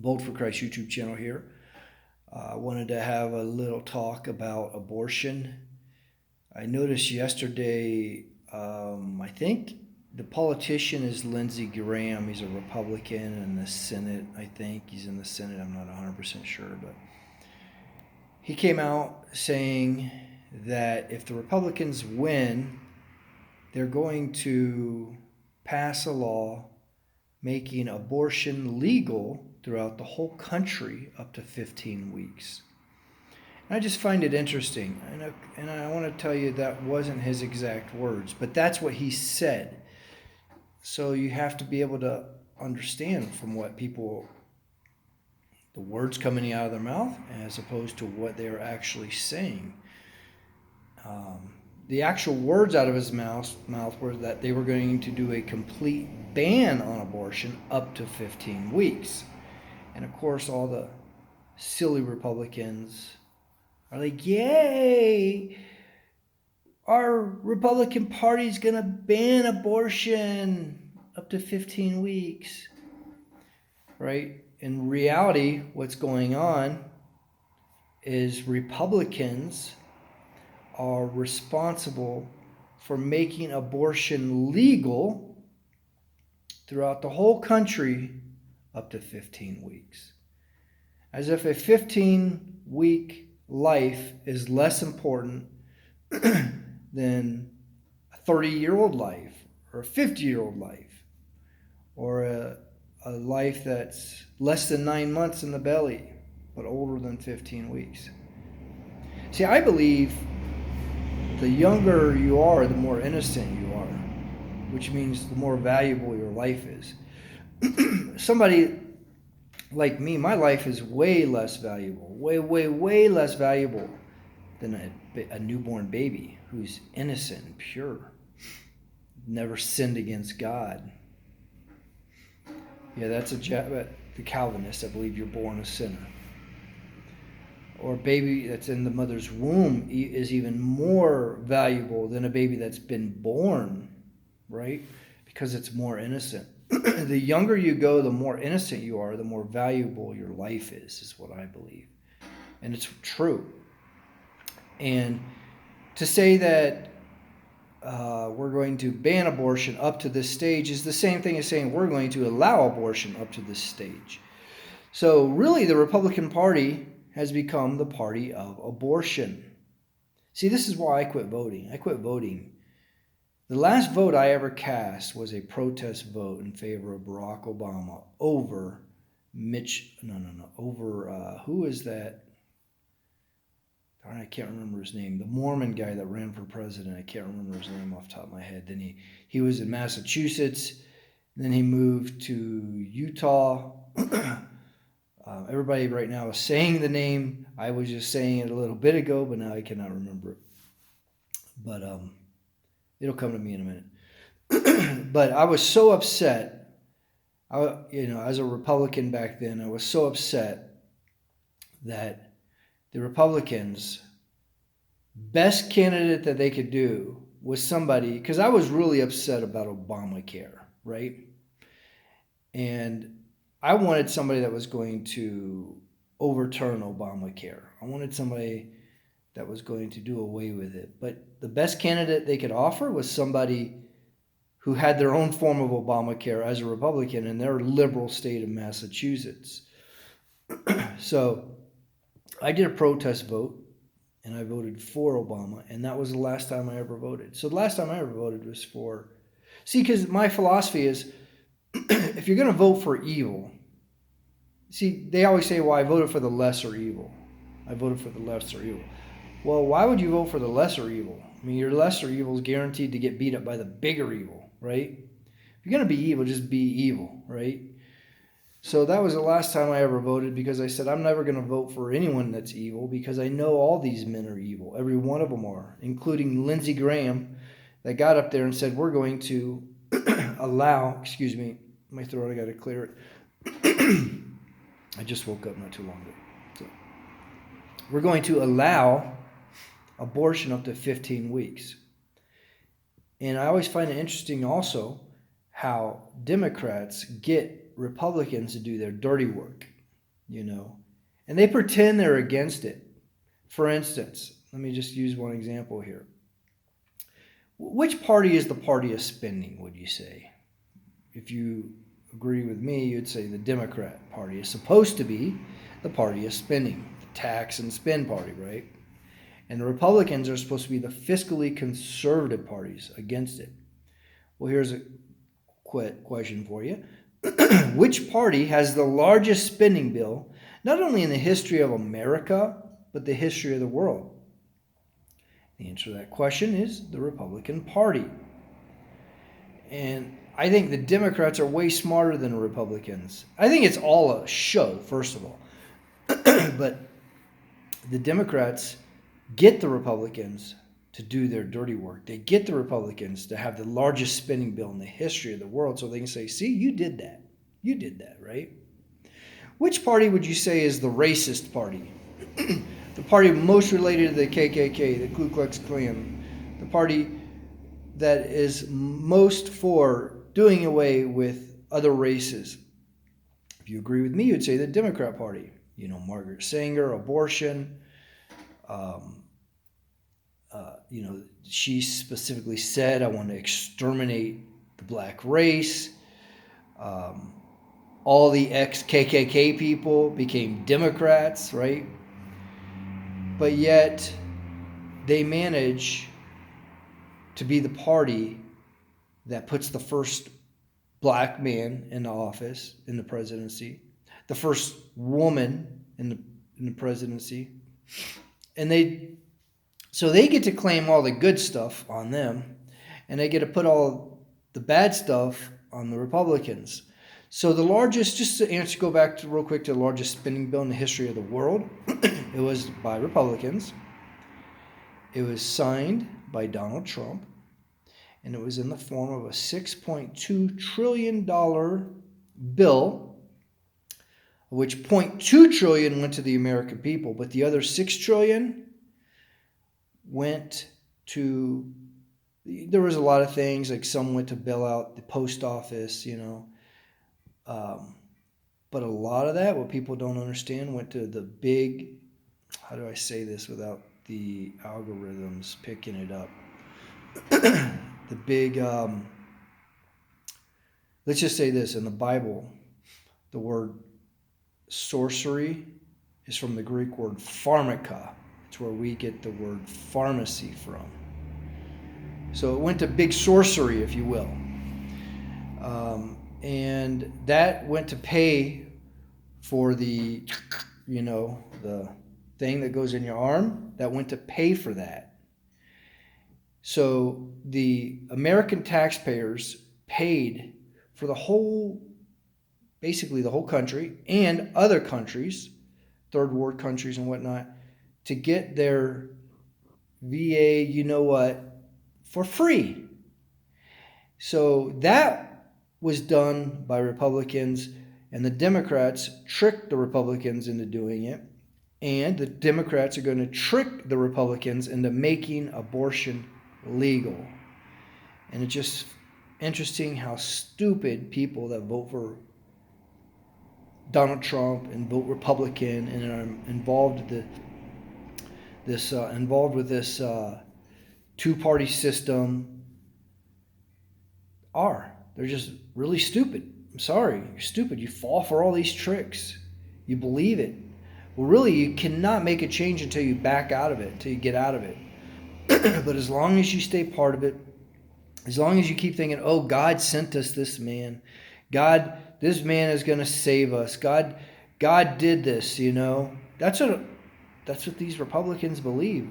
Bold for Christ YouTube channel here. I wanted to have a little talk about abortion. I noticed yesterday, I think the politician is Lindsey Graham. He's a Republican in the Senate. I think he's in the Senate. I'm not 100% sure, but he came out saying that if the Republicans win, they're going to pass a law making abortion legal throughout the whole country up to 15 weeks. And I just find it interesting. And I want to tell you that wasn't his exact words, but that's what he said. So you have to be able to understand from what people, the words coming out of their mouth, as opposed to what they're actually saying. The actual words out of his mouth were that they were going to do a complete ban on abortion up to 15 weeks. And of course, all the silly Republicans are like, yay, our Republican Party's going to ban abortion up to 15 weeks, right? In reality, what's going on is Republicans are responsible for making abortion legal throughout the whole country up to 15 weeks. As if a 15-week life is less important than a 30-year-old life or a 50-year-old life or a life that's less than 9 months in the belly but older than 15 weeks. See, I believe the younger you are, the more innocent you are, which means the more valuable your life is. Somebody like me, my life is way less valuable, way less valuable than a newborn baby who's innocent and pure, never sinned against God. Yeah, that's the Calvinists. I believe you're born a sinner. Or a baby that's in the mother's womb is even more valuable than a baby that's been born, right? Because it's more innocent. The younger you go, the more innocent you are, the more valuable your life is what I believe. And it's true. And to say that we're going to ban abortion up to this stage is the same thing as saying we're going to allow abortion up to this stage. So really the Republican Party has become the party of abortion. See, this is why I quit voting. I quit voting. The last vote I ever cast was a protest vote in favor of Barack Obama over who is that? I can't remember his name. The Mormon guy that ran for president. I can't remember his name off the top of my head. Then he was in Massachusetts. Then he moved to Utah. Everybody right now is saying the name. I was just saying it a little bit ago, but now I cannot remember it. But it'll come to me in a minute. But I was so upset. As a Republican back then, I was so upset that the Republicans' best candidate that they could do was somebody, because I was really upset about Obamacare, right? And I wanted somebody that was going to overturn Obamacare. I wanted somebody that was going to do away with it. But the best candidate they could offer was somebody who had their own form of Obamacare as a Republican in their liberal state of Massachusetts. So I did a protest vote, and I voted for Obama, and that was the last time I ever voted. So the last time I ever voted was for... See, because my philosophy is, if you're going to vote for evil... See, they always say, well, I voted for the lesser evil. I voted for the lesser evil. Well, why would you vote for the lesser evil? I mean, your lesser evil is guaranteed to get beat up by the bigger evil, right? If you're going to be evil, just be evil, right? So that was the last time I ever voted, because I said I'm never going to vote for anyone that's evil, because I know all these men are evil. Every one of them are, including Lindsey Graham, that got up there and said, we're going to allow, excuse me, my throat, I got to clear it. I just woke up not too long ago. So we're going to allow abortion up to 15 weeks. And I always find it interesting also how Democrats get Republicans to do their dirty work. you know, and they pretend they're against it. For instance, let me just use one example here. Which party is the party of spending, would you say? If you agree with me, you'd say the Democrat Party is supposed to be the party of spending, the tax and spend party, right? And the Republicans are supposed to be the fiscally conservative parties against it. Well, here's a quick question for you. Which party has the largest spending bill, not only in the history of America, but the history of the world? The answer to that question is the Republican Party. And I think the Democrats are way smarter than the Republicans. I think it's all a show, first of all. But the Democrats get the Republicans to do their dirty work. They get the Republicans to have the largest spending bill in the history of the world so they can say, see, you did that. You did that, right? Which party would you say is the racist party? The party most related to the KKK, the Ku Klux Klan. The party that is most for doing away with other races. If you agree with me, you'd say the Democrat Party. You know, Margaret Sanger, abortion. She specifically said, I want to exterminate the black race. All the ex-KKK people became Democrats, right? But yet, they manage to be the party that puts the first black man in the office, in the presidency, the first woman in the presidency, and they get to claim all the good stuff on them, and they get to put all the bad stuff on the Republicans. So the largest, just to go back to real quick to the largest spending bill in the history of the world, it was by Republicans. It was signed by Donald Trump, and it was in the form of a $6.2 trillion bill, of which $0.2 trillion went to the American people, but the other $6 trillion went to, there was a lot of things, like some went to bail out the post office, but a lot of that, what people don't understand, went to the big, how do I say this without the algorithms picking it up? The big, let's just say this, in the Bible, the word sorcery is from the Greek word pharmaka. It's where we get the word pharmacy from. So it went to big sorcery, if you will. And that went to pay for the thing that goes in your arm. That went to pay for that. So the American taxpayers paid for basically the whole country and other countries, third world countries and whatnot, to get their VA, for free. So that was done by Republicans, and the Democrats tricked the Republicans into doing it, and the Democrats are going to trick the Republicans into making abortion legal. And it's just interesting how stupid people that vote for Donald Trump and vote Republican and are involved with this two-party system are. They're just really stupid. I'm sorry, you're stupid. You fall for all these tricks. You believe it. Well, really, you cannot make a change until you back out of it, until you get out of it. But as long as you stay part of it, as long as you keep thinking, oh, God sent us this man. This man is going to save us. God did this, That's what these Republicans believe.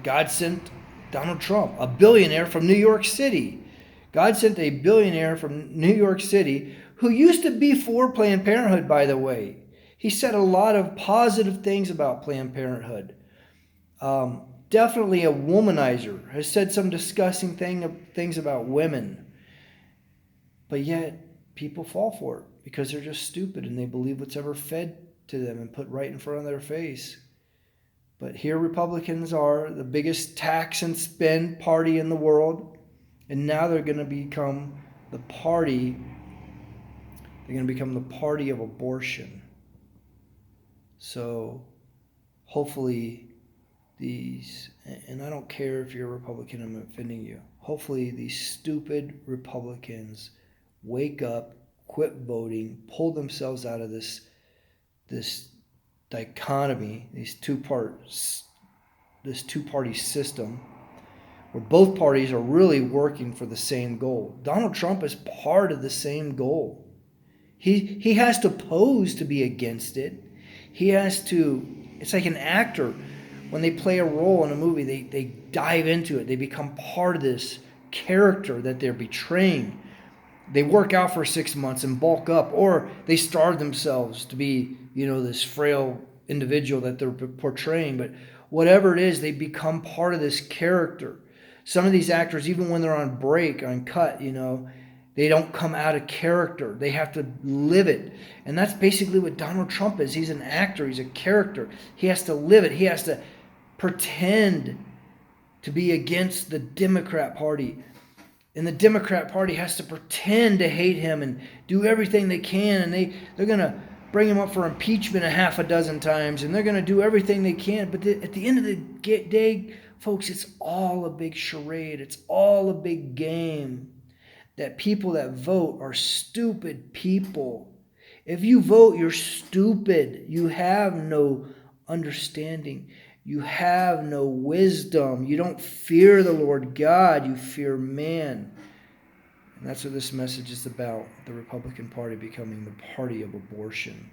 God sent Donald Trump, a billionaire from New York City. God sent a billionaire from New York City who used to be for Planned Parenthood, by the way. He said a lot of positive things about Planned Parenthood. Definitely a womanizer. Has said some disgusting things about women. But yet, people fall for it because they're just stupid and they believe what's ever fed to them and put right in front of their face. But here Republicans are the biggest tax and spend party in the world. And now they're going to become the party of abortion. So hopefully these, and I don't care if you're a Republican, I'm offending you. Hopefully these stupid Republicans wake up, quit voting, pull themselves out of this dichotomy, this two-party system where both parties are really working for the same goal. Donald Trump is part of the same goal. He has to pose to be against it. He has to, it's like an actor. When they play a role in a movie, they dive into it. They become part of this character that they're betraying. They work out for 6 months and bulk up, or they starve themselves to be, this frail individual that they're portraying. But whatever it is, they become part of this character. Some of these actors, even when they're on break, on cut, they don't come out of character. They have to live it. And that's basically what Donald Trump is. He's an actor. He's a character. He has to live it. He has to pretend to be against the Democrat Party. And the Democrat Party has to pretend to hate him and do everything they can. And they're going to bring him up for impeachment a half a dozen times. And they're going to do everything they can. But at the end of the day, folks, it's all a big charade. It's all a big game. That people that vote are stupid people. If you vote, you're stupid. You have no understanding. You have no wisdom. You don't fear the Lord God. You fear man. And that's what this message is about. The Republican Party becoming the party of abortion.